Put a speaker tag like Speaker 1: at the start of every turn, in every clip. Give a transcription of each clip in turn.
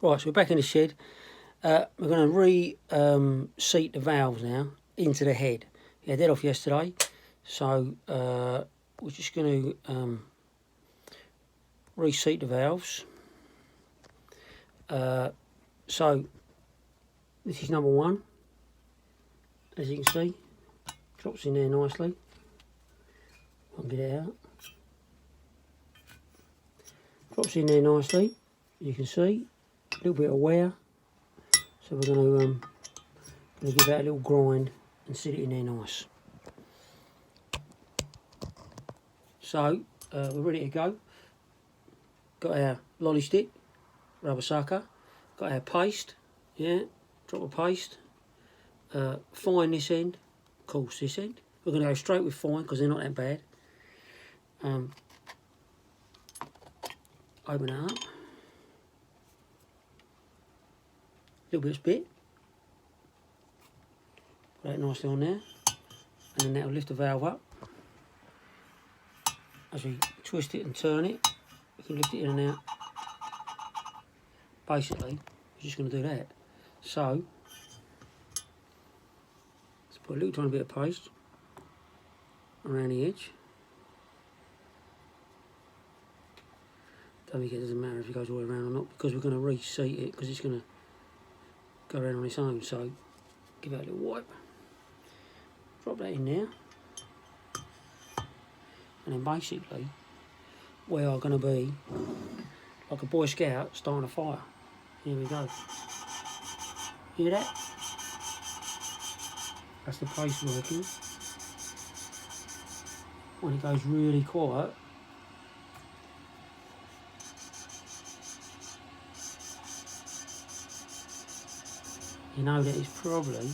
Speaker 1: Right, so we're back in the shed. We're going to re-seat the valves now into the head. Yeah, dead off yesterday, so we're just going to reseat the valves. So this is number one, as you can see, drops in there nicely. I'll get it out. Drops in there nicely, you can see, a little bit of wear. So we're going to give that a little grind and sit it in there nice. So we're ready to go. Got our lolly stick, rubber sucker. Got our paste, yeah, drop of paste. Fine this end, coarse this end. We're going to go straight with fine because they're not that bad. Open it up. Little bit of spit. Put that nicely on there. And then that'll lift the valve up. As we twist it and turn it, we can lift it in and out. Basically, we're just going to do that. So, let's put a little tiny bit of paste around the edge. Don't think it doesn't matter if it goes all the way around or not, because we're going to reseat it, because it's going to go around on its own. So, give that a little wipe. Drop that in there. And then basically, we are going to be like a Boy Scout starting a fire. Here we go. Hear that? That's the paste working. When it goes really quiet, you know that it's probably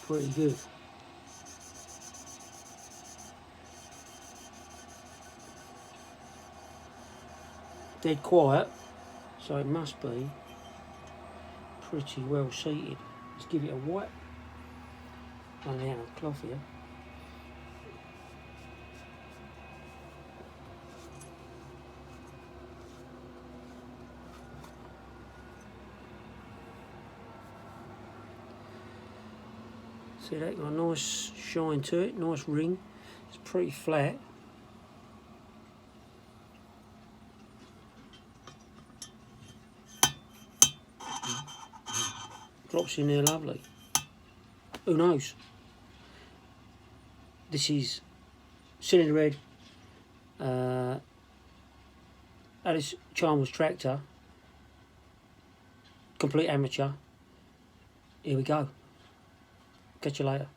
Speaker 1: pretty good. Dead quiet, so it must be pretty well seated. Let's give it a wipe. Running out of cloth here. See that, got a nice shine to it, nice ring. It's pretty flat. Drops in there lovely. Who knows? This is Cylinder Head, Alice Chalmers tractor, complete amateur. Here we go. Catch you later.